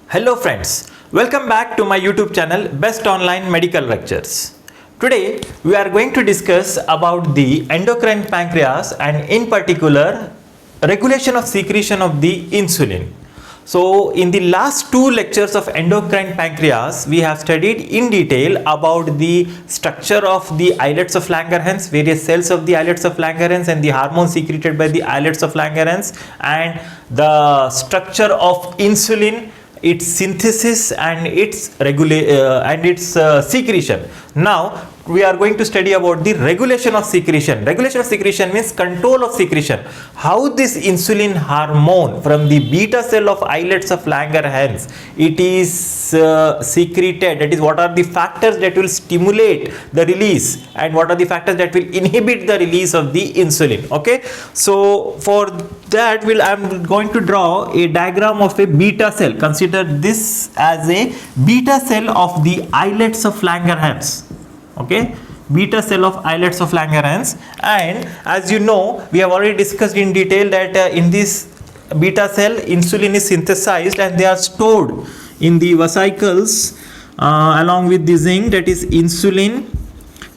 Hello friends, welcome back to my YouTube channel Best Online Medical Lectures. Today we are going to discuss about the endocrine pancreas and in particular regulation of secretion of the insulin. So in the last two lectures of endocrine pancreas, we have studied in detail about the structure of the islets of Langerhans, various cells of the islets of Langerhans and the hormones secreted by the islets of Langerhans, and the structure of insulin, its synthesis and its secretion. Now we are going to study about the regulation of secretion. Regulation of secretion means control of secretion. How this insulin hormone from the beta cell of islets of Langerhans, it is secreted. That is, what are the factors that will stimulate the release and what are the factors that will inhibit the release of the insulin. Okay, so for that I'm going to draw a diagram of a beta cell. Consider this as a beta cell of the islets of Langerhans. Okay, beta cell of islets of Langerhans, and as you know, we have already discussed in detail that in this beta cell insulin is synthesized and they are stored in the vesicles along with the zinc, that is insulin,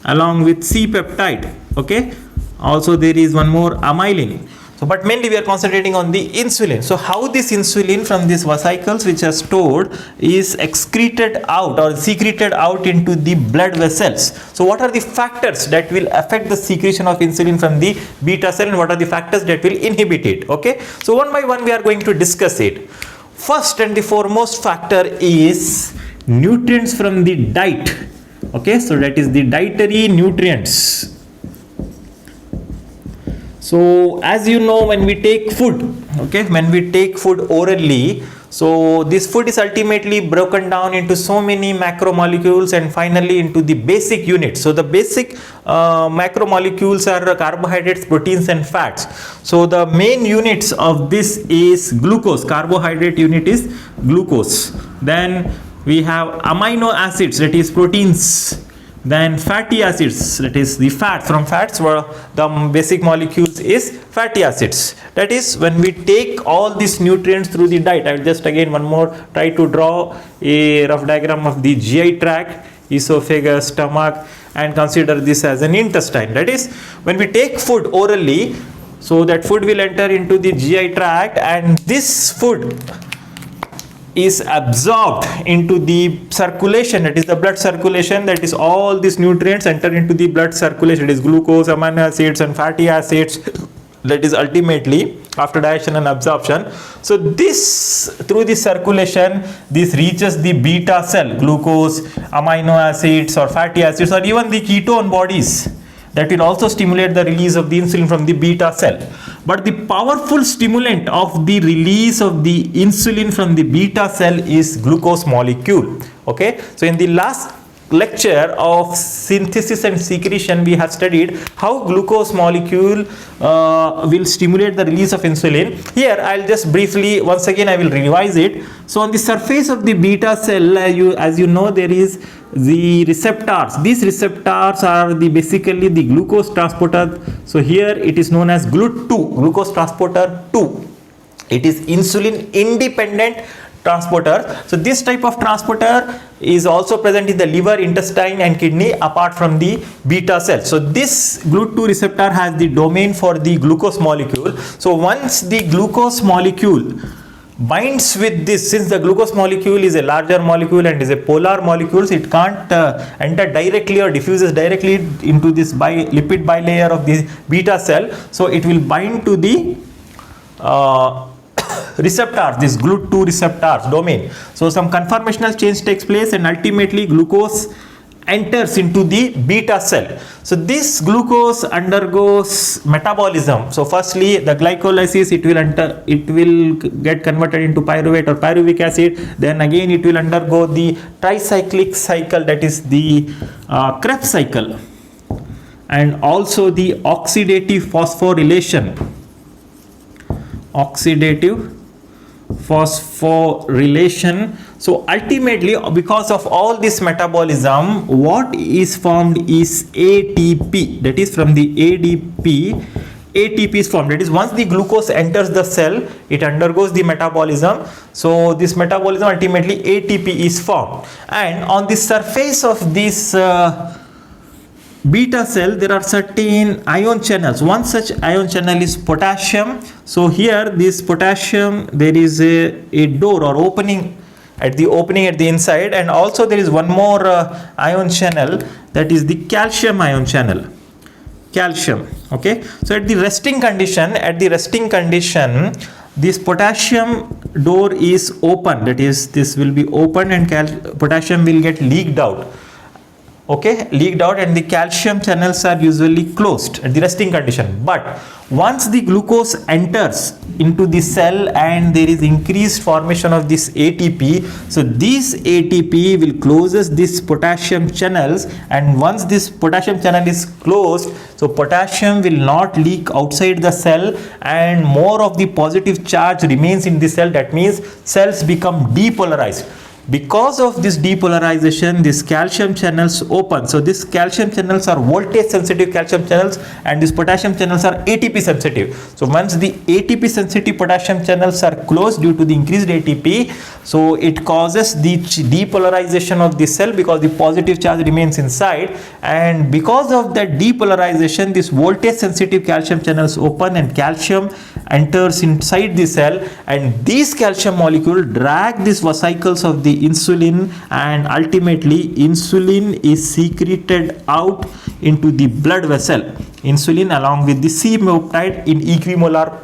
along with C peptide. Okay, also there is one more amylin. So, but mainly we are concentrating on the insulin. So, how this insulin from these vesicles which are stored is excreted out or secreted out into the blood vessels. So, what are the factors that will affect the secretion of insulin from the beta cell and what are the factors that will inhibit it? Okay. So, one by one we are going to discuss it. First and the foremost factor is nutrients from the diet. Okay. So, that is the dietary nutrients. So as you know, when we take food, okay, when we take food orally, so this food is ultimately broken down into so many macromolecules and finally into the basic units. So the basic macromolecules are carbohydrates, proteins and fats. So the main units of this is glucose. Carbohydrate unit is glucose. Then we have amino acids, that is proteins. Then fatty acids, that is the fat. From fats, where the basic molecules is fatty acids. That is, when we take all these nutrients through the diet, I will just again one more try to draw a rough diagram of the GI tract, esophagus, stomach, and consider this as an intestine. That is, when we take food orally, so that food will enter into the GI tract and this food is absorbed into the circulation, that is the blood circulation, that is all these nutrients enter into the blood circulation, it is glucose, amino acids and fatty acids, that is ultimately after digestion and absorption. So this, through the circulation, this reaches the beta cell, glucose, amino acids or fatty acids or even the ketone bodies, that will also stimulate the release of the insulin from the beta cell. But the powerful stimulant of the release of the insulin from the beta cell is glucose molecule. Okay, so in the last lecture of synthesis and secretion, we have studied how glucose molecule will stimulate the release of insulin. Here I'll just briefly, once again I will revise it. So on the surface of the beta cell, as you know, there is the receptors. These receptors are basically the glucose transporter. So here it is known as GLUT2, glucose transporter 2. It is insulin independent transporter. So this type of transporter is also present in the liver, intestine and kidney apart from the beta cell. So this GLUT2 receptor has the domain for the glucose molecule. So once the glucose molecule binds with this, since the glucose molecule is a larger molecule and is a polar molecule, so it can't enter directly or diffuses directly into this lipid bilayer of the beta cell. So it will bind to the receptors, this GLUT2 receptors domain. So some conformational change takes place and ultimately glucose enters into the beta cell. So this glucose undergoes metabolism. So firstly the glycolysis, it will get converted into pyruvate or pyruvic acid. Then again it will undergo the tricyclic cycle, that is the Krebs cycle, and also the oxidative phosphorylation. So ultimately, because of all this metabolism, what is formed is ATP. That is, from the ADP ATP is formed. That is, once the glucose enters the cell, it undergoes the metabolism. So this metabolism, ultimately ATP is formed, and on the surface of this beta cell there are certain ion channels. One such ion channel is potassium. So here this potassium, there is a door or opening at the inside, and also there is one more ion channel, that is the calcium ion channel. Calcium. Okay, so at the resting condition, this potassium door is open, that is, this will be open and potassium will get leaked out. Okay, leaked out, and the calcium channels are usually closed at the resting condition. But once the glucose enters into the cell and there is increased formation of this ATP, so this ATP will closes this potassium channels, and once this potassium channel is closed, so potassium will not leak outside the cell and more of the positive charge remains in the cell. That means cells become depolarized. Because of this depolarization, these calcium channels open. So these calcium channels are voltage sensitive calcium channels, and these potassium channels are ATP sensitive. So once the ATP sensitive potassium channels are closed due to the increased ATP, so it causes the depolarization of the cell because the positive charge remains inside, and because of that depolarization, this voltage sensitive calcium channels open and calcium enters inside the cell, and these calcium molecules drag these vesicles of the insulin, and ultimately insulin is secreted out into the blood vessel. Insulin along with the C-peptide in equimolar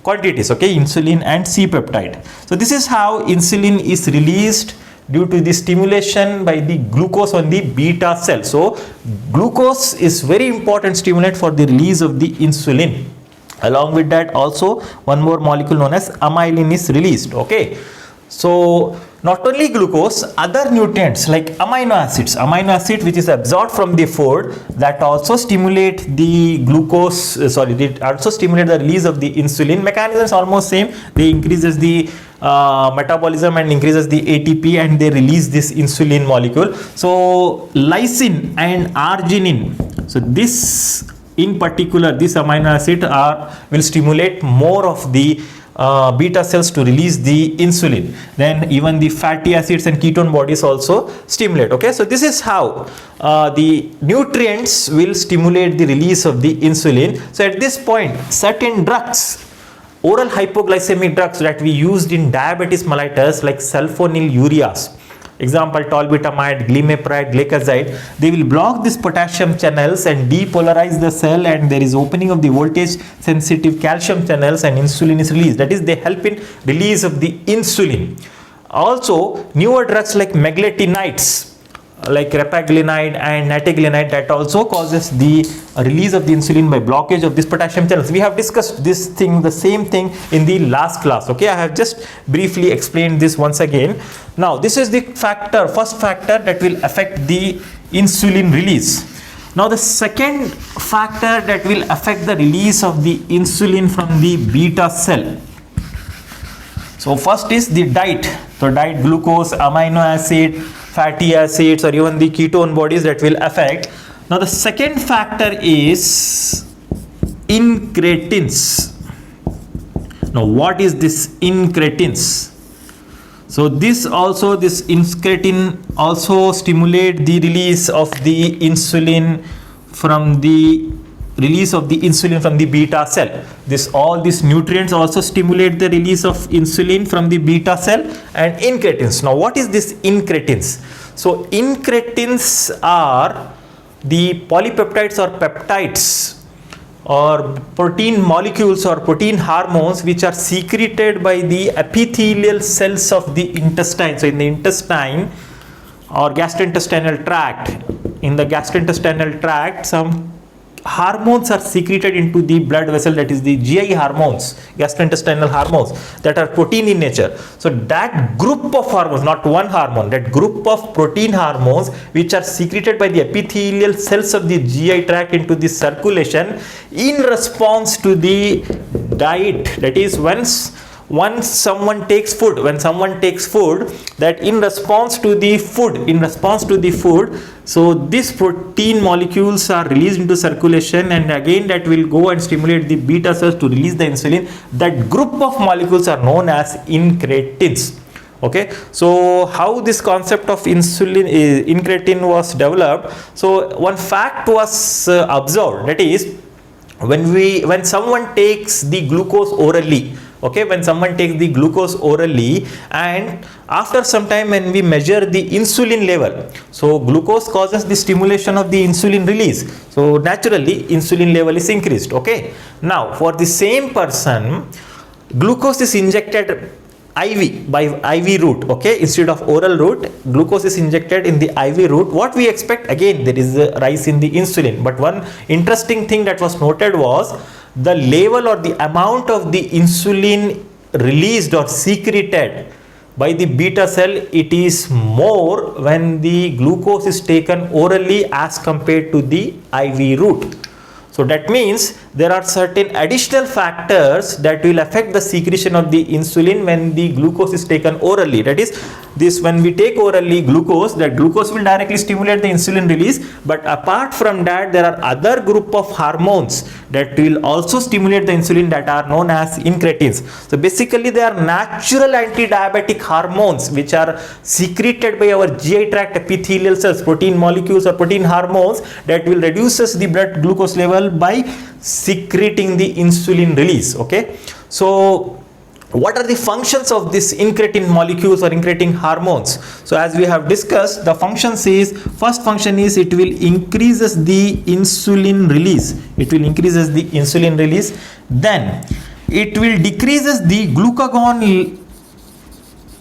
quantities. Okay, insulin and C-peptide. So this is how insulin is released due to the stimulation by the glucose on the beta cell. So glucose is very important stimulant for the release of the insulin. Along with that, also one more molecule known as amylin is released. Okay, so not only glucose, other nutrients like amino acid which is absorbed from the food, that also stimulate the glucose, they also stimulate the release of the insulin. Mechanism is almost same. They increases the metabolism and increases the ATP, and they release this insulin molecule. So lysine and arginine, so this in particular, this amino acid will stimulate more of the beta cells to release the insulin. Then even the fatty acids and ketone bodies also stimulate. Okay, so this is how the nutrients will stimulate the release of the insulin. So at this point, certain drugs, oral hypoglycemic drugs that we used in diabetes mellitus, like sulfonylureas, example tolbutamide, glimepiride, glycoside, they will block these potassium channels and depolarize the cell, and there is opening of the voltage sensitive calcium channels and insulin is released. That is, they help in release of the insulin. Also, newer drugs like meglitinides, like repaglinide and nataglinide, that also causes the release of the insulin by blockage of these potassium channels. We have discussed this thing, the same thing in the last class. Okay, I have just briefly explained this once again. Now this is the first factor that will affect the insulin release. Now the second factor that will affect the release of the insulin from the beta cell. So first is the diet. So diet, glucose, amino acid, fatty acids, or even the ketone bodies that will affect. Now the second factor is incretins. Now what is this incretins? So this incretin also stimulate the release of the insulin from the beta cell. All these nutrients also stimulate the release of insulin from the beta cell and incretins. Now what is this incretins? So incretins are the polypeptides or peptides or protein molecules or protein hormones which are secreted by the epithelial cells of the intestine. So in the intestine or gastrointestinal tract, some hormones are secreted into the blood vessel, that is the GI hormones, gastrointestinal hormones, that are protein in nature. So that group of hormones, not one hormone, that group of protein hormones which are secreted by the epithelial cells of the GI tract into the circulation in response to the diet, that is once once someone takes food, that in response to the food, so these protein molecules are released into circulation, and again that will go and stimulate the beta cells to release the insulin. That group of molecules are known as incretins. Okay, so how this concept of incretin was developed? So one fact was observed, that is, when someone takes the glucose orally, okay, when someone takes the glucose orally, and after some time when we measure the insulin level, so glucose causes the stimulation of the insulin release, so naturally insulin level is increased. Okay, now for the same person, glucose is injected IV by IV route, okay, instead of oral route, glucose is injected in the IV route. What we expect, again there is a rise in the insulin, but one interesting thing that was noted was the level or the amount of the insulin released or secreted by the beta cell, it is more when the glucose is taken orally as compared to the IV route. So that means there are certain additional factors that will affect the secretion of the insulin when the glucose is taken orally. That is, when we take orally glucose, that glucose will directly stimulate the insulin release, but apart from that there are other group of hormones that will also stimulate the insulin, that are known as incretins. So basically they are natural anti-diabetic hormones which are secreted by our GI tract epithelial cells, protein molecules or protein hormones, that will reduces the blood glucose level by secreting the insulin release. Okay, so what are the functions of this incretin molecules or incretin hormones? So as we have discussed, the functions is, first function is it will increases the insulin release, then it will decreases the glucagon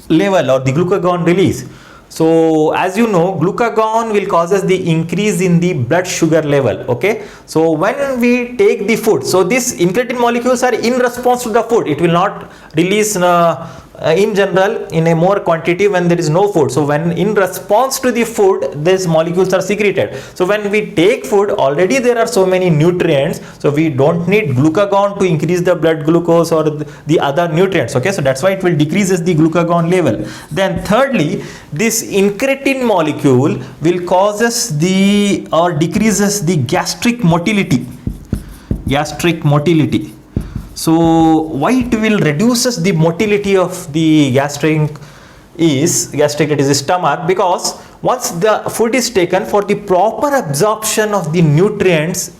level or the glucagon release. So as you know, glucagon will causes the increase in the blood sugar level. Okay, so when we take the food, so these incretin molecules are in response to the food, it will not release in general in a more quantity when there is no food. So when in response to the food, these molecules are secreted. So when we take food, already there are so many nutrients, so we don't need glucagon to increase the blood glucose or the other nutrients. Okay, so that's why it will decreases the glucagon level. Then thirdly, this incretin molecule will causes the or decreases the gastric motility. So why it will reduces the motility of the gastric, that is the stomach, because once the food is taken, for the proper absorption of the nutrients,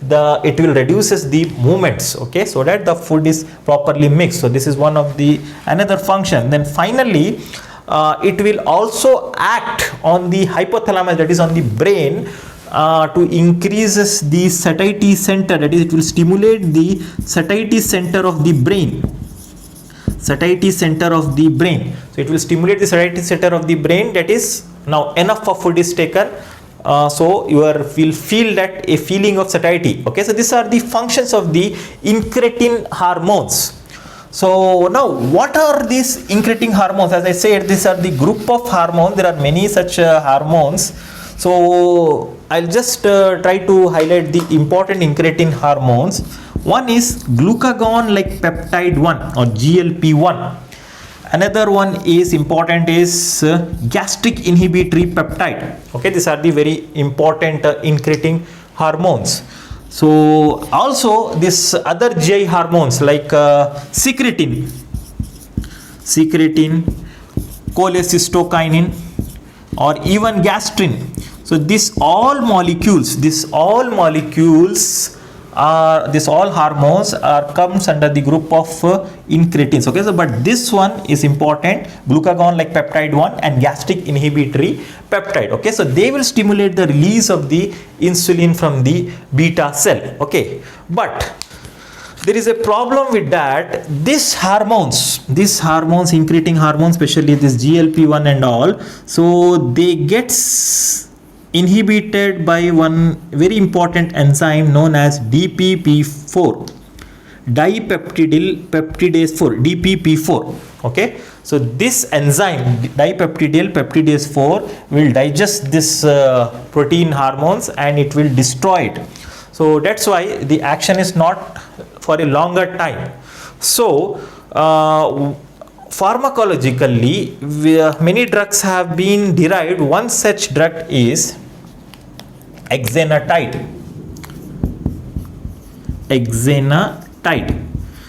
it will reduces the movements, okay, so that the food is properly mixed. So this is one of the another function. Then finally it will also act on the hypothalamus, that is on the brain, to increases the satiety center, that is it will stimulate the satiety center of the brain. So it will stimulate the satiety center of the brain, that is, now enough of food is taken, so you will feel that a feeling of satiety. Okay, so these are the functions of the incretin hormones. So now what are these incretin hormones? As I said, these are the group of hormones. There are many such hormones. So I'll just try to highlight the important incretin hormones. One is glucagon like peptide 1 or GLP-1. Another one is important is gastric inhibitory peptide. Okay, these are the very important incretin hormones. So also this other GI hormones like secretin, cholecystokinin, or even gastrin. So these all hormones are comes under the group of incretins. Okay, so but this one is important, glucagon like peptide 1 and gastric inhibitory peptide. Okay, so they will stimulate the release of the insulin from the beta cell. Okay, but there is a problem with that. These hormones, incretin hormones, especially this GLP-1 and all, so they get inhibited by one very important enzyme known as DPP4, dipeptidase 4, DPP4. Okay, so this enzyme dipeptidase 4 will digest this protein hormones and it will destroy it. So that's why the action is not for a longer time. So pharmacologically, many drugs have been derived. One such drug is exenatide.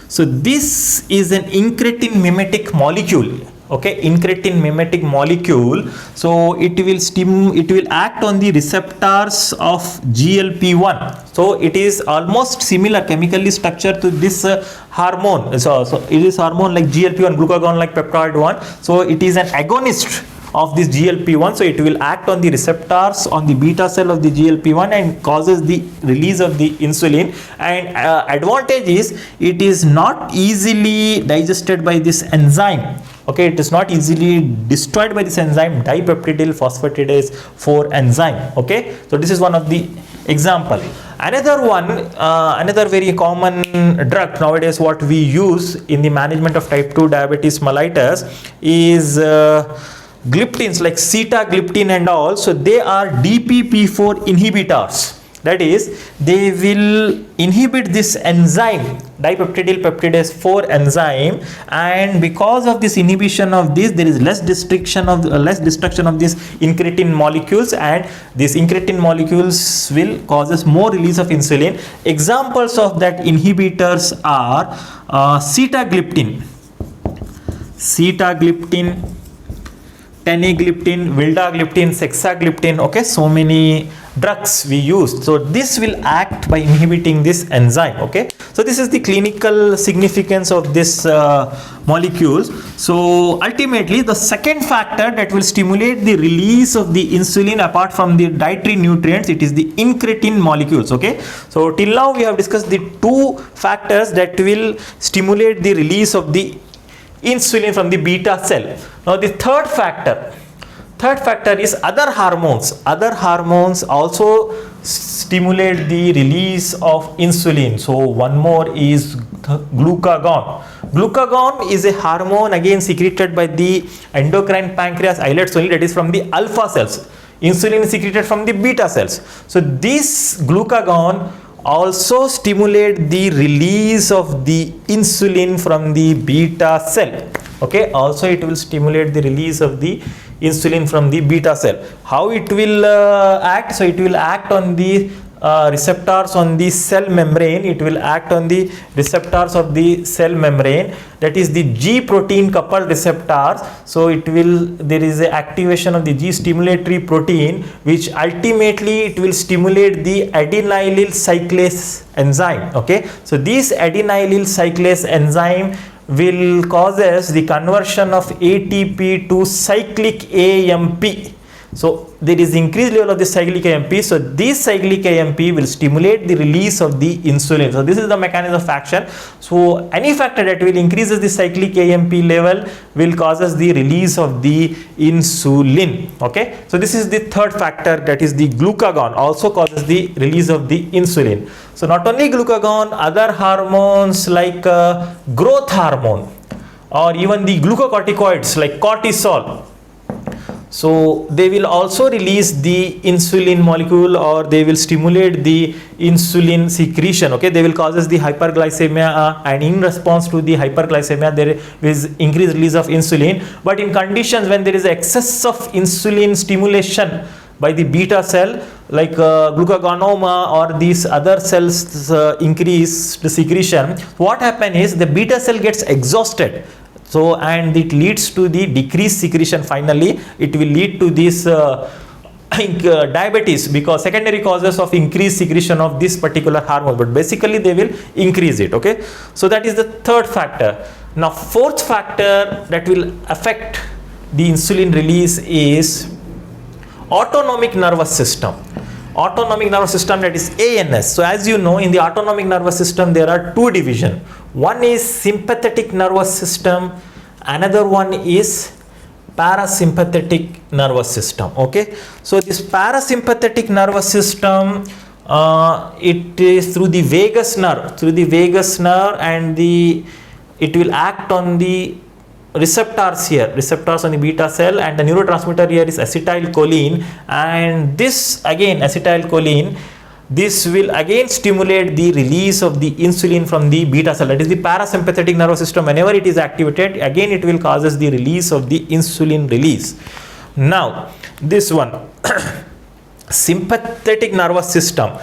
So this is an incretin mimetic molecule. Okay, incretin mimetic molecule. So it will act on the receptors of GLP-1. So it is almost similar chemically structured to this hormone. So it is hormone like GLP-1, glucagon like peptide 1. So it is an agonist of this GLP-1, so it will act on the receptors on the beta cell of the GLP-1 and causes the release of the insulin. And advantage is it is not easily digested by this enzyme. Okay, it is not easily destroyed by this enzyme, dipeptidyl phosphatidase 4 enzyme. Okay, so this is one of the example. Another one, another very common drug nowadays what we use in the management of type 2 diabetes mellitus is gliptins like sitagliptin and all. So they are DPP4 inhibitors. That is, they will inhibit this enzyme, dipeptidyl peptidase 4 enzyme, and because of this inhibition of this, there is less destruction of these incretin molecules, and these incretin molecules will causes more release of insulin. Examples of that inhibitors are sitagliptin, tenagliptin, vildagliptin, sexagliptin. Okay, so many drugs we use. So this will act by inhibiting this enzyme. Okay, so this is the clinical significance of this molecules. So ultimately, the second factor that will stimulate the release of the insulin apart from the dietary nutrients, it is the incretin molecules. Okay, so till now we have discussed the two factors that will stimulate the release of the insulin from the beta cell. Now the third factor is other hormones. Other hormones also stimulate the release of insulin. So one more is glucagon. Glucagon is a hormone again secreted by the endocrine pancreas islets only, that is from the alpha cells. Insulin is secreted from the beta cells. So this glucagon also stimulate the release of the insulin from the beta cell. Okay, also it will stimulate the release of the insulin from the beta cell. How it will act? So it will act on the receptors on the cell membrane. It will act on the receptors of the cell membrane, that is the G protein coupled receptors. So there is a activation of the G stimulatory protein, which ultimately it will stimulate the adenylyl cyclase enzyme. Okay, so this adenylyl cyclase enzyme will causes the conversion of ATP to cyclic AMP. So there is increased level of the cyclic AMP. So this cyclic AMP will stimulate the release of the insulin. So this is the mechanism of action. So any factor that will increases the cyclic AMP level will causes the release of the insulin. Okay, so this is the third factor, that is the glucagon also causes the release of the insulin. So not only glucagon, other hormones like growth hormone or even the glucocorticoids like cortisol, so they will also release the insulin molecule, or they will stimulate the insulin secretion. Okay, they will causes the hyperglycemia, and in response to the hyperglycemia there is increased release of insulin. But in conditions when there is excess of insulin stimulation by the beta cell like glucagonoma or these other cells increase the secretion, what happens is the beta cell gets exhausted. So and it leads to the decreased secretion. Finally it will lead to this diabetes, because secondary causes of increased secretion of this particular hormone, but basically they will increase it. Okay, so that is the third factor. Now fourth factor that will affect the insulin release is autonomic nervous system. Autonomic nervous system, that is ANS. So as you know, in the autonomic nervous system there are two divisions. One is sympathetic nervous system, another one is parasympathetic nervous system. Okay, so this parasympathetic nervous system, it is through the vagus nerve, and it will act on the receptors here, receptors on the beta cell, and the neurotransmitter here is acetylcholine, and this again acetylcholine this will again stimulate the release of the insulin from the beta cell, that is the parasympathetic nervous system. Whenever it is activated, again it will causes the release of the insulin release. Now this one sympathetic nervous system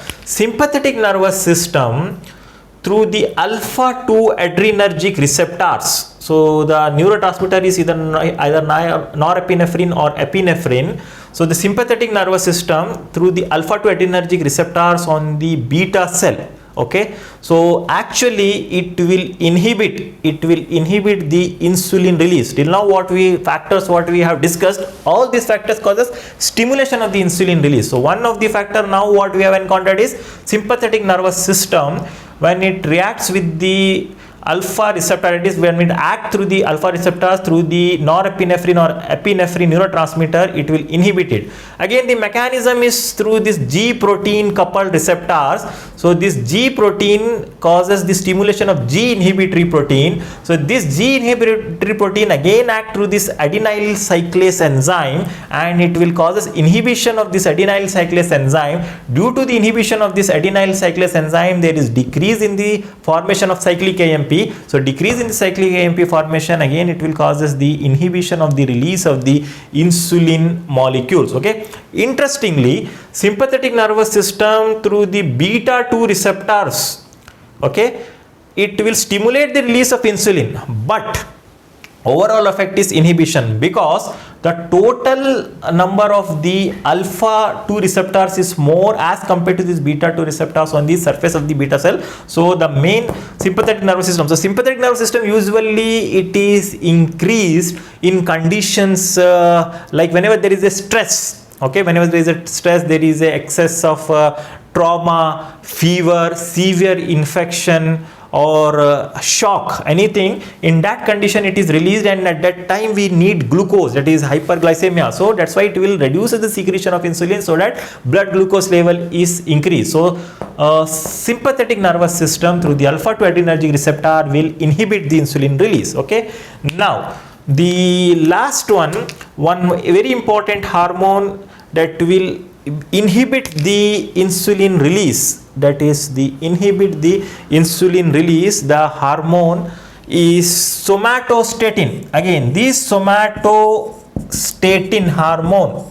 through the alpha 2 adrenergic receptors. So the neurotransmitter is either norepinephrine or epinephrine. So the sympathetic nervous system through the alpha 2 adrenergic receptors on the beta cell. Okay, so actually it will inhibit the insulin release. Till now what we have discussed, all these factors causes stimulation of the insulin release. So one of the factor now what we have encountered is sympathetic nervous system. When it reacts with the alpha receptor, it is when it act through the alpha receptors through the norepinephrine or epinephrine neurotransmitter, it will inhibit it. Again the mechanism is through this G protein coupled receptors. So this G protein causes the stimulation of G inhibitory protein. So this G inhibitory protein again act through this adenyl cyclase enzyme, and it will causes inhibition of this adenyl cyclase enzyme. Due to the inhibition of this adenyl cyclase enzyme, there is decrease in the formation of cyclic AMP. So decrease in the cyclic AMP formation, again it will causes the inhibition of the release of the insulin molecules. Okay, interestingly, sympathetic nervous system through the beta 2 receptors, okay, it will stimulate the release of insulin, but overall effect is inhibition, because the total number of the alpha 2 receptors is more as compared to this beta 2 receptors on the surface of the beta cell. So the main sympathetic nervous system, so sympathetic nervous system usually it is increased in conditions like whenever there is a stress. Okay, whenever there is a stress, there is a excess of trauma, fever, severe infection, or shock, anything, in that condition it is released, and at that time we need glucose, that is hyperglycemia. So that's why it will reduce the secretion of insulin so that blood glucose level is increased. So sympathetic nervous system through the alpha 2 adrenergic receptor will inhibit the insulin release. Okay, now the last one very important hormone that will inhibit the insulin release, that is the insulin release, the hormone is somatostatin. Again, this somatostatin hormone,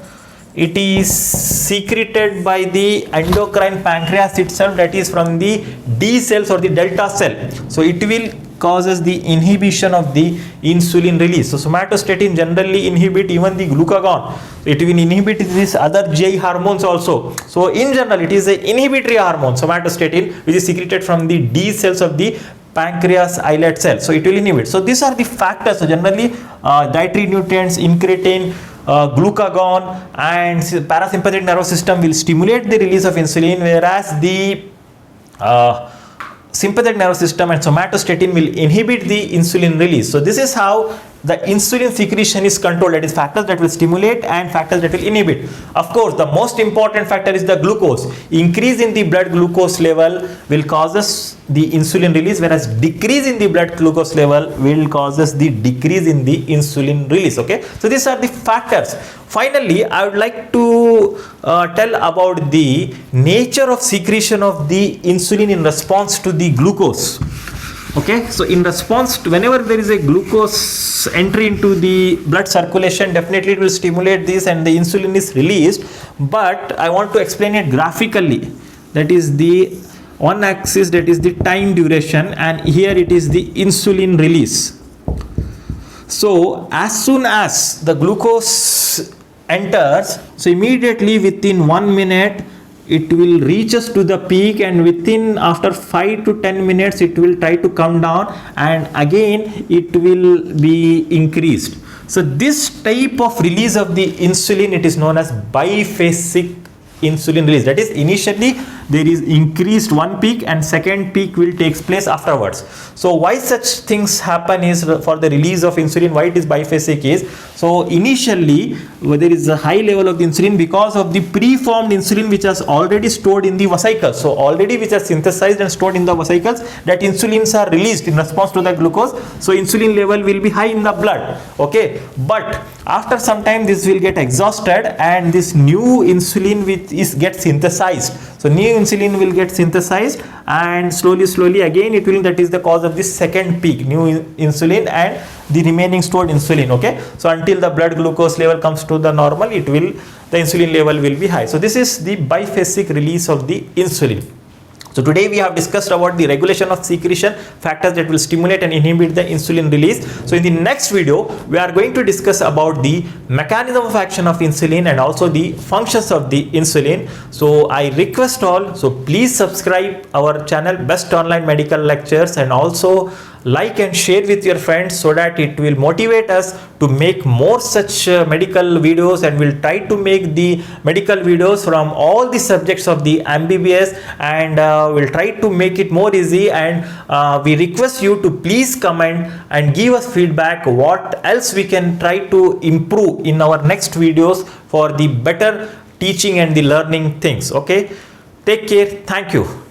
it is secreted by the endocrine pancreas itself, that is from the D cells or the delta cell. So it will causes the inhibition of the insulin release. So somatostatin generally inhibit even the glucagon. It will inhibit these other GI hormones also. So in general it is an inhibitory hormone, somatostatin, which is secreted from the D cells of the pancreas islet cell. So it will inhibit. So these are the factors. So generally dietary nutrients, incretin, glucagon and parasympathetic nervous system will stimulate the release of insulin, whereas the sympathetic nervous system and somatostatin will inhibit the insulin release. So this is how the insulin secretion is controlled, that is factors that will stimulate and factors that will inhibit. Of course, the most important factor is the glucose. Increase in the blood glucose level will causes the insulin release, whereas decrease in the blood glucose level will causes the decrease in the insulin release. Okay, so these are the factors. Finally, I would like to tell about the nature of secretion of the insulin in response to the glucose. Okay, so in response to whenever there is a glucose entry into the blood circulation, definitely it will stimulate this and the insulin is released. But I want to explain it graphically. That is the one axis, that is the time duration, and here it is the insulin release. So as soon as the glucose enters, so immediately within 1 minute it will reaches to the peak, and within after 5 to 10 minutes it will try to come down, and again it will be increased. So this type of release of the insulin, it is known as biphasic insulin release. That is, initially there is increased one peak and second peak will takes place afterwards. So why such things happen is for the release of insulin, why it is biphasic is, so initially there is a high level of the insulin because of the preformed insulin which is already stored in the vesicles. So already which are synthesized and stored in the vesicles, that insulins are released in response to the glucose. So insulin level will be high in the blood. Okay, but after some time this will get exhausted and this new insulin which is gets synthesized. So new new insulin will get synthesized, and slowly again it will, that is the cause of this second peak, new insulin and the remaining stored insulin. Okay, so until the blood glucose level comes to the normal, it will, the insulin level will be high. So this is the biphasic release of the insulin. So today we have discussed about the regulation of secretion, factors that will stimulate and inhibit the insulin release. So in the next video, we are going to discuss about the mechanism of action of insulin and also the functions of the insulin. So I request all, so please subscribe our channel Best Online Medical Lectures, and also like and share with your friends so that it will motivate us to make more such medical videos, and we'll try to make the medical videos from all the subjects of the MBBS, and we'll try to make it more easy. And we request you to please comment and give us feedback what else we can try to improve in our next videos for the better teaching and the learning things. Okay, take care. Thank you.